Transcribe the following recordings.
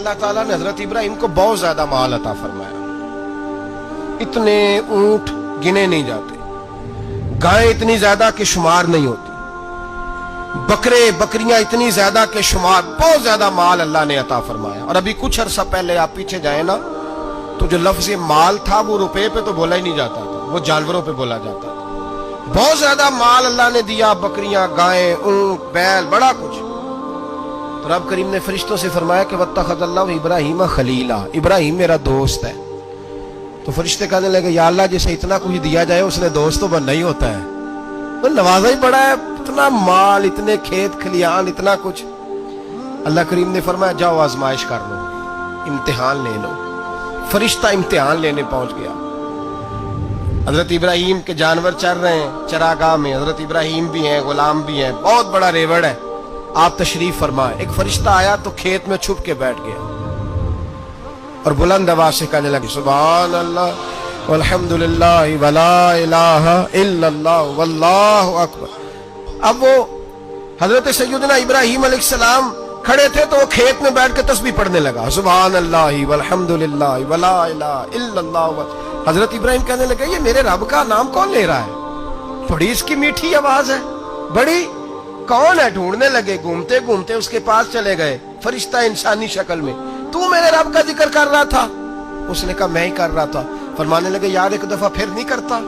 अल्लाह ताला ने हजरत इब्राहिम को बहुत ज्यादा माल अता फरमाया। इतने ऊंट गिने नहीं जाते, गायें इतनी ज्यादा कि शुमार नहीं होती, बकरे बकरियां इतनी ज्यादा कि शुमार, बहुत ज्यादा माल अल्लाह ने अता फरमाया। और अभी कुछ अरसा पहले आप पीछे जाए ना, तो जो लफ्ज माल था वो रुपए पे तो बोला ही नहीं जाता था, वो जानवरों पे बोला जाता था। बहुत ज्यादा माल अल्लाह ने दिया, बकरियां, गायें, ऊंट, बैल, बड़ा कुछ। तो रब करीम ने फरिश्तों से फरमाया कि वत्तखज़ल्लाहु इब्राहीम खलीला, इब्राहिम मेरा दोस्त है। तो फरिश्ते कहने लगे या अल्लाह जिसे इतना कुछ दिया जाए उसने दोस्त तो बनना ही होता है, तो नवाजा ही बड़ा है, इतना माल, इतने खेत खलियान, इतना कुछ। अल्लाह करीम ने फरमाया जाओ आजमाइश कर लो, इम्तिहान ले लो। फरिश्ता इम्तिहान लेने पहुंच गया। हजरत इब्राहिम के जानवर चर रहे हैं चरागाह में, हजरत इब्राहिम भी हैं, गुलाम भी हैं, बहुत बड़ा रेवड़ है। आप तशरीफ फरमाए। एक फरिश्ता आया तो खेत में छुप के बैठ गया और बुलंद आवाज से कहने लगे सुभान अल्लाह वल्हम्दुलिल्लाह वला इलाहा इल्लल्लाह वल्लाहु अकबर। अब वो हजरत सैयदना इब्राहिम अलैहिस्सलाम खड़े थे तो वो खेत में बैठ के तस्बीह पढ़ने लगा, सुभान अल्लाह वल्हम्दुलिल्लाह वला इलाहा इल्लल्लाह। हजरत इब्राहिम कहने लगे ये मेरे रब का नाम कौन ले रहा है, बड़ी इसकी मीठी आवाज है, बड़ी, कौन है? ढूंढने लगे, घूमते घूमते उसके पास चले गए। फरिश्ता इंसानी शक्ल में, तू मेरे रब का जिक्र कर रहा था? उसने कहा मैं ही कर रहा था। फरमाने लगे यार एक दफा फिर नहीं करता?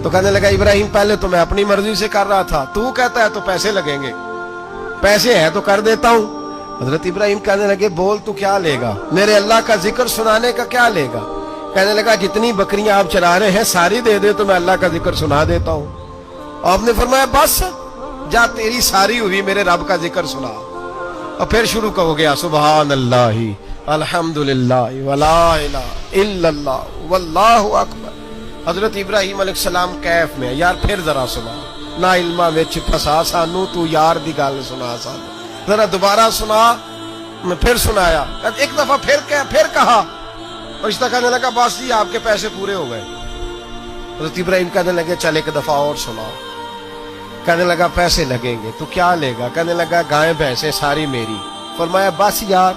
तो कहने लगा इब्राहिम पहले तो मैं अपनी मर्जी से कर रहा था, तू कहता है तो पैसे लगेंगे, पैसे है तो कर देता हूं। हजरत इब्राहिम कहने लगे बोल तू क्या लेगा, मेरे अल्लाह का जिक्र सुनाने का क्या लेगा? कहने लगा जितनी बकरियां आप चरा रहे हैं सारी दे दे तो मैं अल्लाह का जिक्र सुना देता हूं। आपने फरमाया बस जा तेरी सारी हुई, मेरे रब का जिक्र सुना। और फिर शुरू हो गया सुभान अल्लाह अल्हम्दुलिल्लाह वला इलाहा इल्लल्लाह वल्लाहु अकबर। हजरत इब्राहिम अलैहिस्सलाम कैफ में, यार फिर जरा सुना, ना इल्मा विच फसा सानू, तू यार दी गल सुना सानू, जरा दोबारा सुना। मैं फिर सुनाया, एक दफा फिर कहा। फरिश्ता कहने लगा बस जी आपके पैसे पूरे हो गए। हजरत इब्राहिम कहने लगे चल एक दफा और सुनाओ। कहने लगा पैसे लगेंगे, तो क्या लेगा? कहने लगा गायें भैंसें सारी मेरी। फरमाया बस यार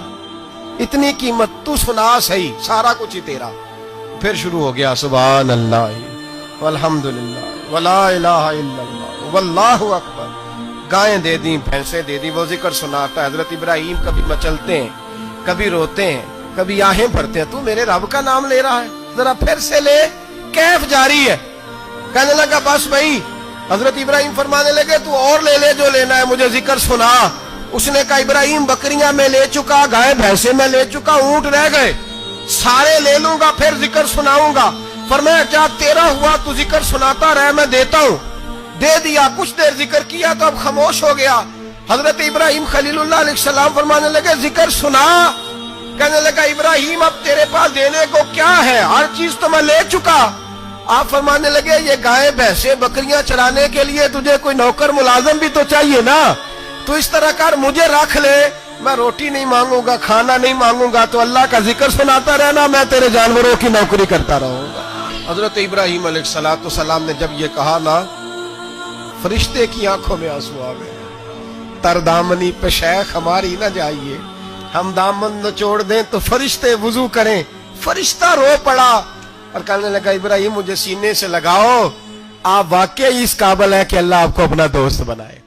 इतनी कीमत, तू सुना सही, सारा कुछ ही तेरा। फिर शुरू हो गया सुभान अल्लाह वल्हम्दुलिल्लाह वला इलाहा इल्लल्लाह वल्लाहु अकबर। गायें दे दी, भैंसें दे दी, वो जिक्र सुनाता। हजरत इब्राहिम कभी मचलते हैं, कभी रोते हैं, कभी आहें भरते हैं, तू मेरे रब का नाम ले रहा है, जरा फिर से ले। कैफ जारी है। कहने लगा बस भाई। हजरत इब्राहिम फरमाने लगे तू और ले ले जो लेना है, मुझे जिक्र सुना। उसने कहा इब्राहिम बकरियां मैं ले चुका, गाय भैंसे मैं ले चुका, ऊंट रह गए, सारे ले लूंगा फिर जिक्र सुनाऊंगा। फरमाया क्या तेरा हुआ, तू जिक्र सुनाता रहे, मैं देता हूं। दे दिया, कुछ देर जिक्र किया तो अब खामोश हो गया। हजरत इब्राहिम खलीलुल्लाह अलैहिस्सलाम फरमाने लगे जिक्र सुना। कहने लगा इब्राहिम अब तेरे पास देने को क्या है, हर चीज तो मैं ले चुका। आप फरमाने लगे ये गाय भैंसे बकरियां चराने के लिए तुझे कोई नौकर मुलाजम भी तो चाहिए ना, तो इस तरह कर मुझे रख ले, मैं रोटी नहीं मांगूंगा, खाना नहीं मांगूंगा, तो अल्लाह का जिक्र सुनाता रहना, मैं तेरे जानवरों की नौकरी करता रहूंगा। हजरत इब्राहिम अलैहिस्सलाम ने जब ये कहा ना, फरिश्ते की आंखों में आंसू आ गए। तरदामनी पे शैख हमारी ना जाइए, हम दामन निचोड़ दें तो फरिश्ते वुजू करें। फरिश्ता रो पड़ा और कहने लगा इब्राहिम मुझे सीने से लगाओ, आप वाकई इस काबिल है कि अल्लाह आपको अपना दोस्त बनाए।